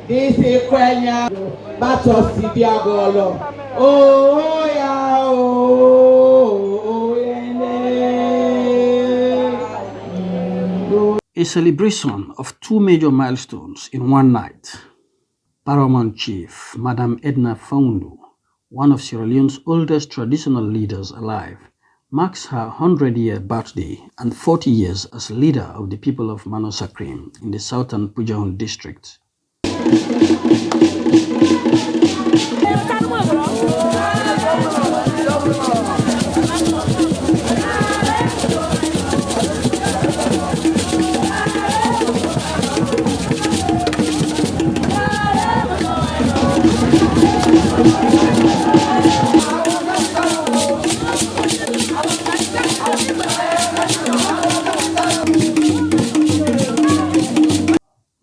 This is Kenya, but of Sidiagolo. Oh, yeah, oh, yeah. A celebration of two major milestones in one night. Paramount Chief, Madam Edna Fawundu, one of Sierra Leone's oldest traditional leaders alive, marks her 100-year birthday and 40 years as leader of the people of Mano Sa Krim in the southern Pujehun District.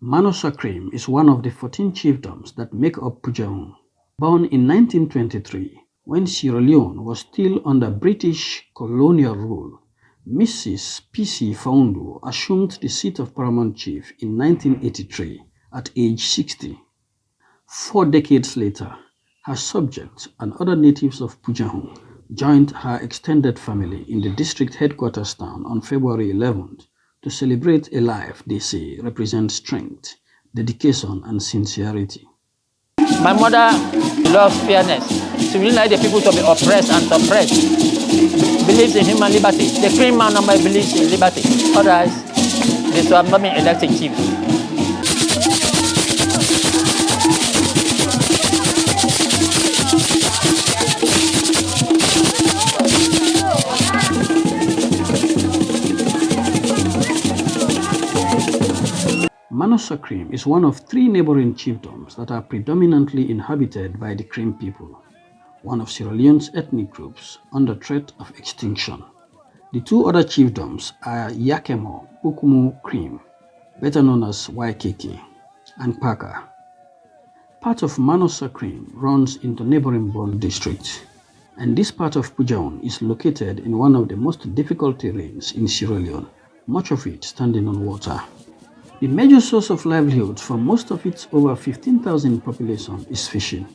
Mano Sa Krim is one of the 14 chiefdoms that make up Pujehun. Born in 1923, when Sierra Leone was still under British colonial rule, Mrs. P.C. Fawundu assumed the seat of Paramount Chief in 1983 at age 60. 4 decades later, her subjects and other natives of Pujehun joined her extended family in the district headquarters town on February 11th to celebrate a life they say represents strength, dedication, and sincerity. My mother loves fairness. She really likes the people to be oppressed and suppressed. Believes in human liberty. The Krim man number believes in liberty. Otherwise, they should have not been elected chief. Mano Sa Krim is one of 3 neighboring chiefdoms that are predominantly inhabited by the Krim people, one of Sierra Leone's ethnic groups under threat of extinction. The 2 other chiefdoms are Yakemo Ukumu Krim, better known as YKK, and Paka. Part of Mano Sa Krim runs into neighboring Bon District, and this part of Pujehun is located in one of the most difficult terrains in Sierra Leone, much of it standing on water. The major source of livelihood for most of its over 15,000 population is fishing.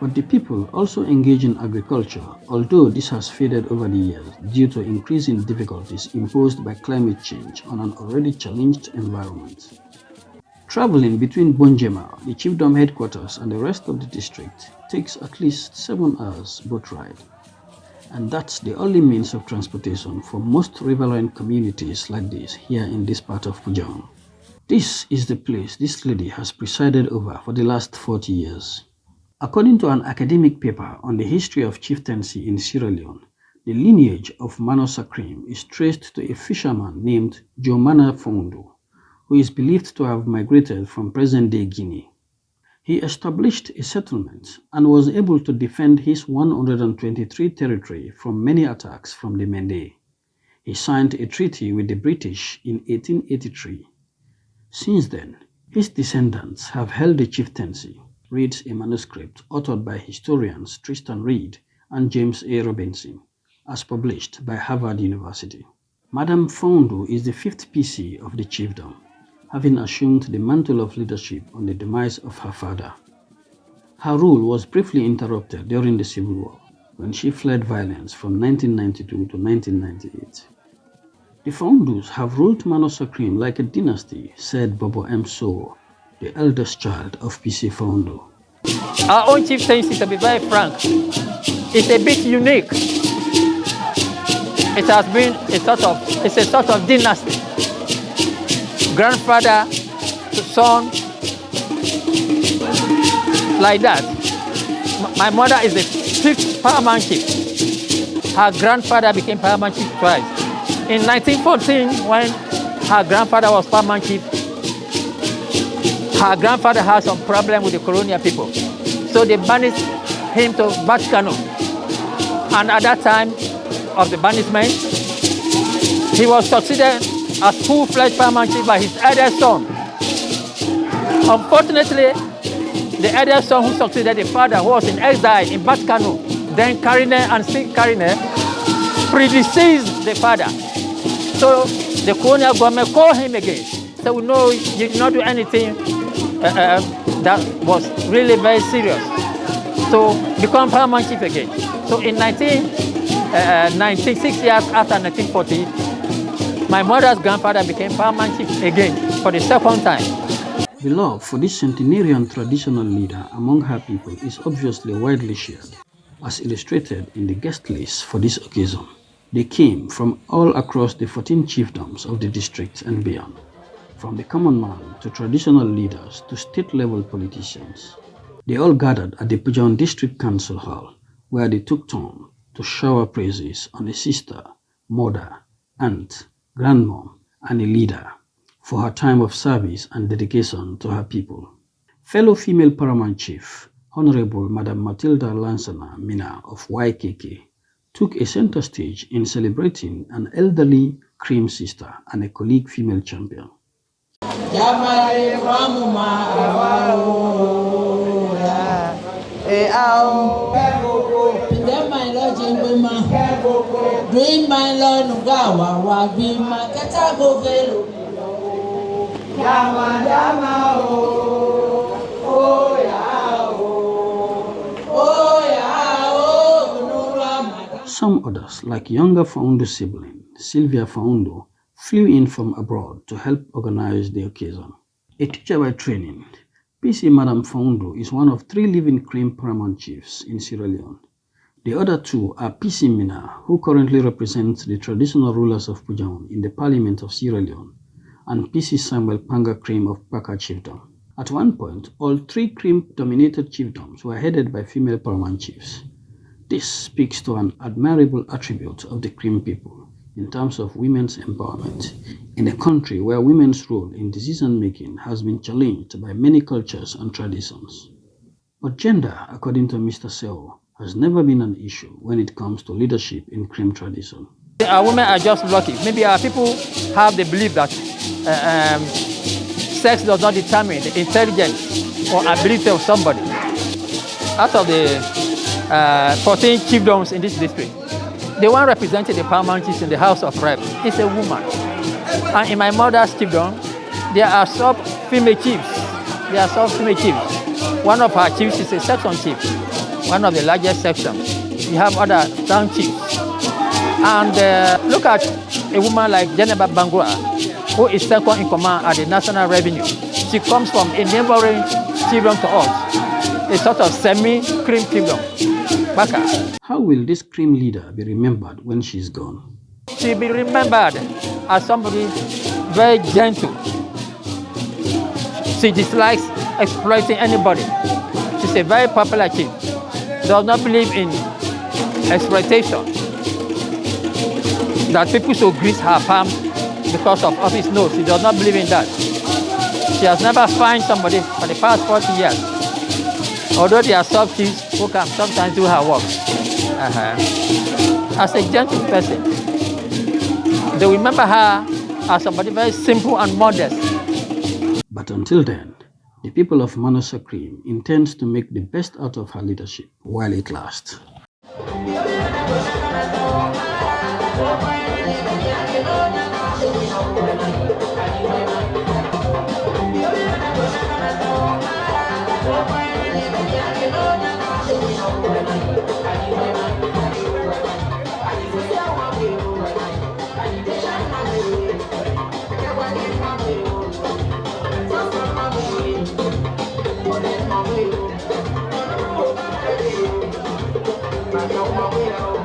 But the people also engage in agriculture, although this has faded over the years due to increasing difficulties imposed by climate change on an already challenged environment. Traveling between Bonjema, the chiefdom headquarters, and the rest of the district takes at least 7 hours boat ride. And that's the only means of transportation for most riverine communities like this here in this part of Pujehun. This is the place this lady has presided over for the last 40 years. According to an academic paper on the history of chieftaincy in Sierra Leone, the lineage of Mano Sa Krim is traced to a fisherman named Jomana Fawundu, who is believed to have migrated from present-day Guinea. He established a settlement and was able to defend his 123 territory from many attacks from the Mende. He signed a treaty with the British in 1883. Since then, his descendants have held the chieftaincy, reads a manuscript authored by historians Tristan Reed and James A. Robinson, as published by Harvard University. Madam Fawundu is the 5th PC of the chiefdom, having assumed the mantle of leadership on the demise of her father. Her rule was briefly interrupted during the Civil War, when she fled violence from 1992 to 1998. The Fawundus have ruled Mano Sa Krim like a dynasty, said Bobo M. Sowo, the eldest child of PC Fawundu. Our own chieftaincy, to be very frank, is a bit unique. It has been it's a sort of dynasty. Grandfather to son, like that. My mother is the 5th Paramount Chief. Her grandfather became Paramount Chief twice. In 1914, when her grandfather was Paramount Chief, her grandfather had some problem with the colonial people. So they banished him to Vaticano. And at that time of the banishment, he was succeeded as full-fledged Paramount Chief by his eldest son. Unfortunately, the eldest son who succeeded the father, who was in exile in Vaticano, then Karine and still Karine predeceased the father. So the colonial government called him again. So we know you did not do anything that was really very serious. So become Paramount chief again. So in 6 years after 1940, my mother's grandfather became Paramount chief again for the second time. The love for this centenarian traditional leader among her people is obviously widely shared, as illustrated in the guest list for this occasion. They came from all across the 14 chiefdoms of the district and beyond, from the common man to traditional leaders to state-level politicians. They all gathered at the Pujehun District Council Hall, where they took turn to shower praises on a sister, mother, aunt, grandmom, and a leader for her time of service and dedication to her people. Fellow female Paramount Chief, Honorable Madam Matilda Lansana Mina of YKK, took a center stage in celebrating an elderly Krim sister and a colleague female champion. Some others, like younger Fawundu sibling, Sylvia Fawundu, flew in from abroad to help organize the occasion. A teacher by training, PC Madam Fawundu is one of 3 living Krim Paramount chiefs in Sierra Leone. The other 2 are PC Mina, who currently represents the traditional rulers of Pujehun in the Parliament of Sierra Leone, and PC Samuel Panga Krim of Paka Chiefdom. At one point, all 3 Krim-dominated chiefdoms were headed by female Paramount chiefs. This speaks to an admirable attribute of the Krim people in terms of women's empowerment in a country where women's role in decision-making has been challenged by many cultures and traditions. But gender, according to Mr. Seo, has never been an issue when it comes to leadership in Krim tradition. Our women are just lucky. Maybe our people have the belief that sex does not determine the intelligence or ability of somebody. Out of the 14 chiefdoms in this district, the one representing the Paramount chiefs in the House of Rep is a woman. And in my mother's chiefdom, there are sub-female chiefs. One of our chiefs is a section chief, one of the largest sections. We have other town chiefs. And look at a woman like Jennifer Bangura, who is second in command at the National Revenue. She comes from a neighboring chiefdom to us, a sort of semi-Krim chiefdom. Baka. How will this Krim leader be remembered when she's gone? She'll be remembered as somebody very gentle. She dislikes exploiting anybody. She's a very popular chief. Does not believe in exploitation. That people should grease her palm because of office. No, she does not believe in that. She has never fined somebody for the past 40 years. Although there are sub-chiefs who can sometimes do her work. As a gentle person, they remember her as somebody very simple and modest. But until then, the people of Mano Sa Krim intends to make the best out of her leadership while it lasts. I know my way.